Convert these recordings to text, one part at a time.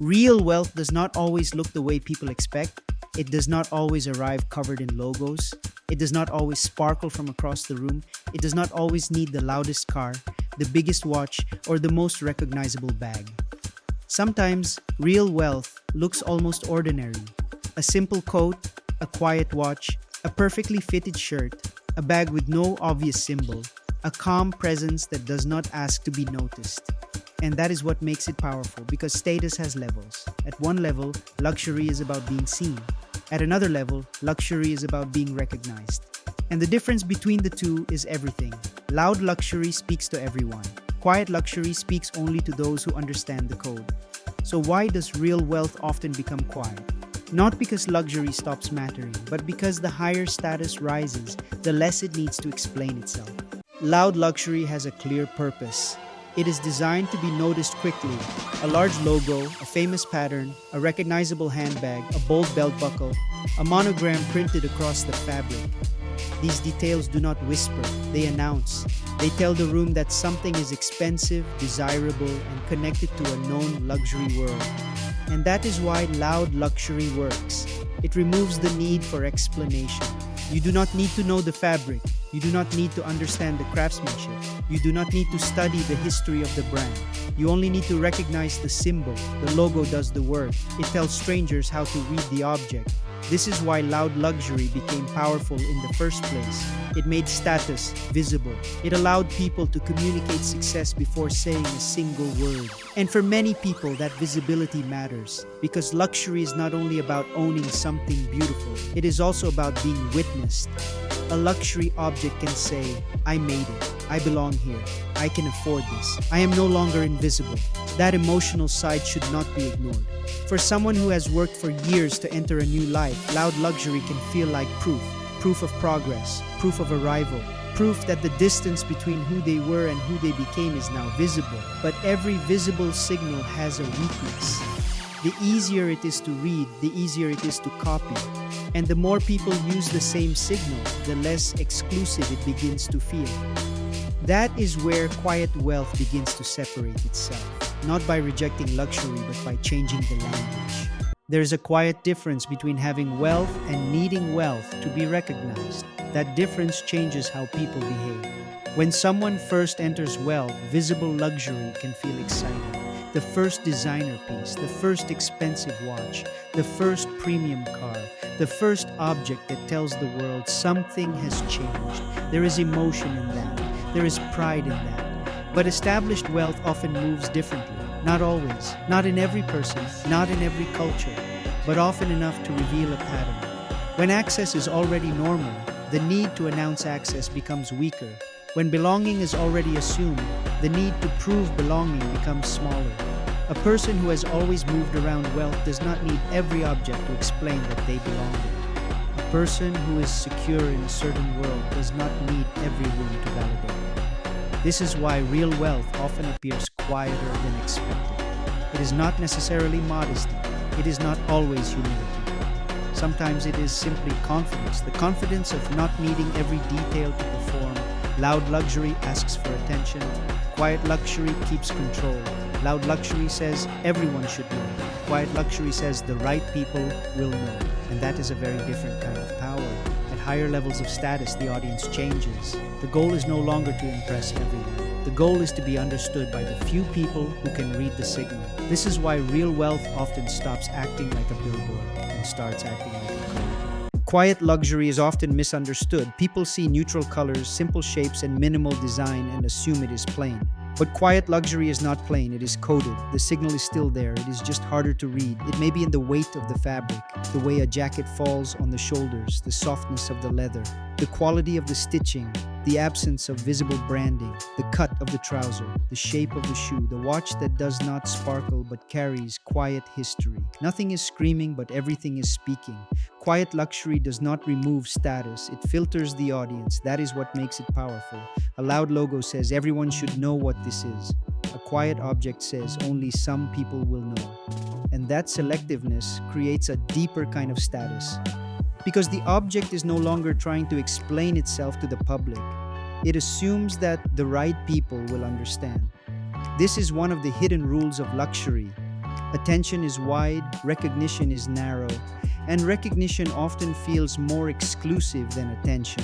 Real wealth does not always look the way people expect. It does not always arrive covered in logos. It does not always sparkle from across the room. It does not always need the loudest car, the biggest watch, or the most recognizable bag. Sometimes, real wealth looks almost ordinary. A simple coat, a quiet watch, a perfectly fitted shirt, a bag with no obvious symbol, a calm presence that does not ask to be noticed. And that is what makes it powerful because status has levels. At one level, luxury is about being seen. At another level, luxury is about being recognized. And the difference between the two is everything. Loud luxury speaks to everyone. Quiet luxury speaks only to those who understand the code. So why does real wealth often become quiet? Not because luxury stops mattering, but because the higher status rises, the less it needs to explain itself. Loud luxury has a clear purpose. It is designed to be noticed quickly. A large logo, a famous pattern, a recognizable handbag, a bold belt buckle, a monogram printed across the fabric. These details do not whisper, they announce. They tell the room that something is expensive, desirable, and connected to a known luxury world. And that is why loud luxury works. It removes the need for explanation. You do not need to know the fabric. You do not need to understand the craftsmanship. You do not need to study the history of the brand. You only need to recognize the symbol. The logo does the work. It tells strangers how to read the object. This is why loud luxury became powerful in the first place. It made status visible. It allowed people to communicate success before saying a single word. And for many people, that visibility matters because luxury is not only about owning something beautiful, it is also about being witnessed. A luxury object can say, I made it, I belong here, I can afford this, I am no longer invisible. That emotional side should not be ignored. For someone who has worked for years to enter a new life, loud luxury can feel like proof of progress, proof of arrival, proof that the distance between who they were and who they became is now visible. But every visible signal has a weakness. The easier it is to read, the easier it is to copy. And the more people use the same signal, the less exclusive it begins to feel. That is where quiet wealth begins to separate itself, not by rejecting luxury, but by changing the language. There is a quiet difference between having wealth and needing wealth to be recognized. That difference changes how people behave. When someone first enters wealth, visible luxury can feel exciting. The first designer piece, the first expensive watch, the first premium car, the first object that tells the world something has changed. There is emotion in that. There is pride in that. But established wealth often moves differently. Not always, not in every person, not in every culture, but often enough to reveal a pattern. When access is already normal, the need to announce access becomes weaker. When belonging is already assumed, the need to prove belonging becomes smaller. A person who has always moved around wealth does not need every object to explain that they belong there. A person who is secure in a certain world does not need every room to validate it. This is why real wealth often appears quieter than expected. It is not necessarily modesty. It is not always humility. Sometimes it is simply confidence, the confidence of not needing every detail to perform. Loud luxury asks for attention. Quiet luxury keeps control. Loud luxury says everyone should know. Quiet luxury says the right people will know. And that is a very different kind of power. At higher levels of status, the audience changes. The goal is no longer to impress everyone. The goal is to be understood by the few people who can read the signal. This is why real wealth often stops acting like a billboard and starts acting like a code. Quiet luxury is often misunderstood. People see neutral colors, simple shapes, and minimal design and assume it is plain. But quiet luxury is not plain, it is coded. The signal is still there, it is just harder to read. It may be in the weight of the fabric, the way a jacket falls on the shoulders, the softness of the leather, the quality of the stitching, the absence of visible branding, the cut of the trouser, the shape of the shoe, the watch that does not sparkle but carries quiet history. Nothing is screaming but everything is speaking. Quiet luxury does not remove status, it filters the audience. That is what makes it powerful. A loud logo says everyone should know what this is. A quiet object says only some people will know. And that selectiveness creates a deeper kind of status. Because the object is no longer trying to explain itself to the public. It assumes that the right people will understand. This is one of the hidden rules of luxury. Attention is wide, recognition is narrow, and recognition often feels more exclusive than attention.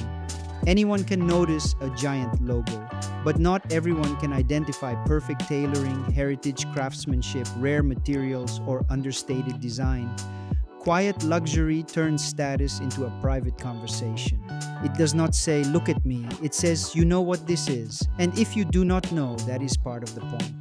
Anyone can notice a giant logo, but not everyone can identify perfect tailoring, heritage craftsmanship, rare materials, or understated design. Quiet luxury turns status into a private conversation. It does not say, "Look at me." It says, "You know what this is." And if you do not know, that is part of the point.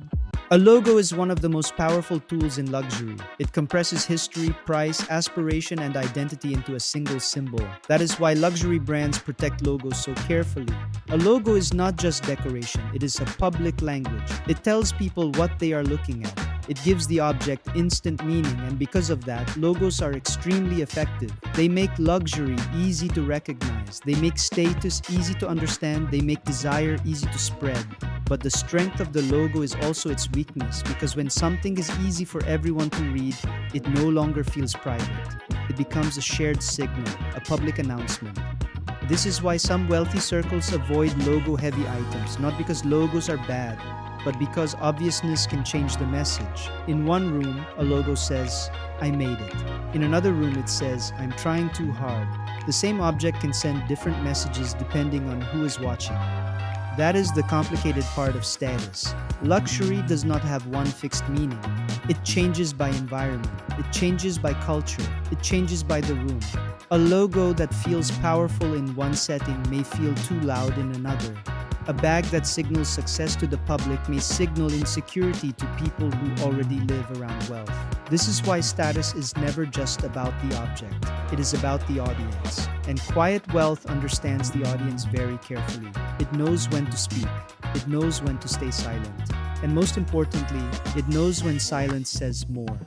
A logo is one of the most powerful tools in luxury. It compresses history, price, aspiration, and identity into a single symbol. That is why luxury brands protect logos so carefully. A logo is not just decoration, it is a public language. It tells people what they are looking at. It gives the object instant meaning, and because of that, logos are extremely effective. They make luxury easy to recognize. They make status easy to understand. They make desire easy to spread. But the strength of the logo is also its weakness, because when something is easy for everyone to read, it no longer feels private. It becomes a shared signal, a public announcement. This is why some wealthy circles avoid logo-heavy items, not because logos are bad, but because obviousness can change the message. In one room, a logo says, "I made it." In another room, it says, "I'm trying too hard." The same object can send different messages depending on who is watching. That is the complicated part of status. Luxury does not have one fixed meaning. It changes by environment. It changes by culture. It changes by the room. A logo that feels powerful in one setting may feel too loud in another. A bag that signals success to the public may signal insecurity to people who already live around wealth. This is why status is never just about the object. It is about the audience. And quiet wealth understands the audience very carefully. It knows when to speak. It knows when to stay silent. And most importantly, it knows when silence says more.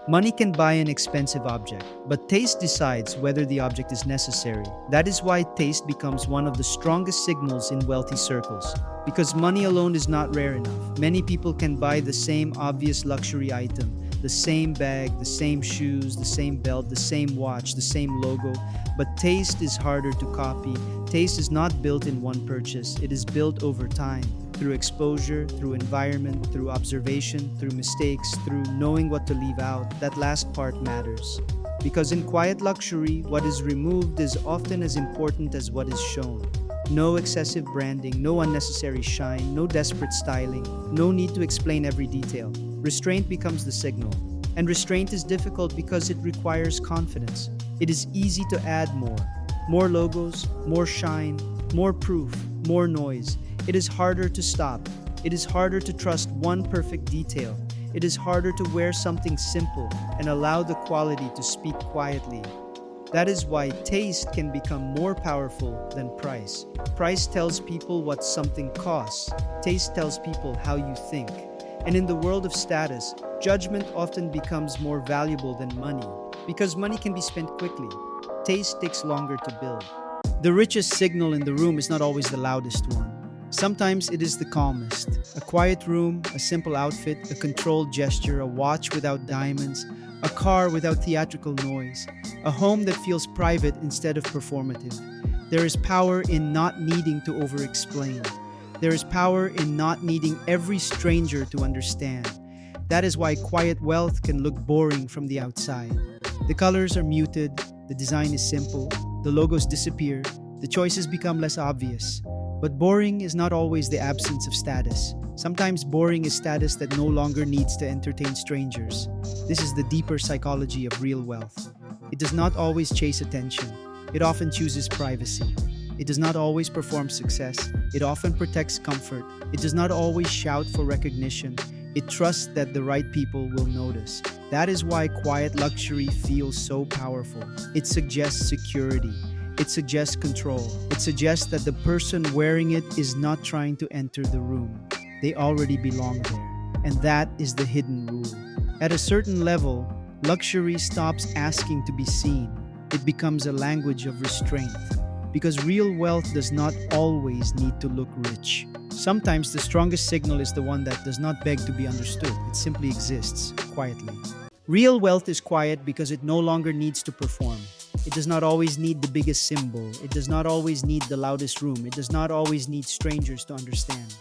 Money can buy an expensive object, but taste decides whether the object is necessary. That is why taste becomes one of the strongest signals in wealthy circles. Because money alone is not rare enough. Many people can buy the same obvious luxury item, the same bag, the same shoes, the same belt, the same watch, the same logo, but taste is harder to copy. Taste is not built in one purchase, it is built over time. Through exposure, through environment, through observation, through mistakes, through knowing what to leave out. That last part matters. Because in quiet luxury, what is removed is often as important as what is shown. No excessive branding, no unnecessary shine, no desperate styling, no need to explain every detail. Restraint becomes the signal. And restraint is difficult because it requires confidence. It is easy to add more. More logos, more shine, more proof, more noise. It is harder to stop. It is harder to trust one perfect detail. It is harder to wear something simple and allow the quality to speak quietly. That is why taste can become more powerful than price. Price tells people what something costs. Taste tells people how you think. And in the world of status, judgment often becomes more valuable than money. Because money can be spent quickly. Taste takes longer to build. The richest signal in the room is not always the loudest one. Sometimes it is the calmest. A quiet room, a simple outfit, a controlled gesture, a watch without diamonds, a car without theatrical noise, a home that feels private instead of performative. There is power in not needing to over-explain. There is power in not needing every stranger to understand. That is why quiet wealth can look boring from the outside. The colors are muted, the design is simple, the logos disappear, the choices become less obvious. But boring is not always the absence of status. Sometimes boring is status that no longer needs to entertain strangers. This is the deeper psychology of real wealth. It does not always chase attention. It often chooses privacy. It does not always perform success. It often protects comfort. It does not always shout for recognition. It trusts that the right people will notice. That is why quiet luxury feels so powerful. It suggests security. It suggests control. It suggests that the person wearing it is not trying to enter the room. They already belong there. And that is the hidden rule. At a certain level, luxury stops asking to be seen. It becomes a language of restraint. Because real wealth does not always need to look rich. Sometimes the strongest signal is the one that does not beg to be understood. It simply exists quietly. Real wealth is quiet because it no longer needs to perform. It does not always need the biggest symbol. It does not always need the loudest room. It does not always need strangers to understand.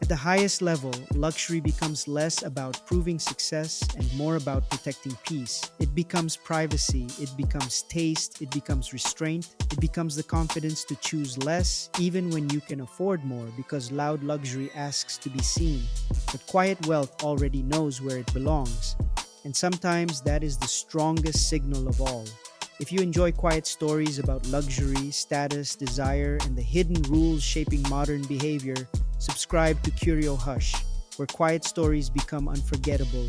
At the highest level, luxury becomes less about proving success and more about protecting peace. It becomes privacy, it becomes taste, it becomes restraint, it becomes the confidence to choose less even when you can afford more because loud luxury asks to be seen. But quiet wealth already knows where it belongs. And sometimes that is the strongest signal of all. If you enjoy quiet stories about luxury, status, desire, and the hidden rules shaping modern behavior, subscribe to CurioHush, where quiet stories become unforgettable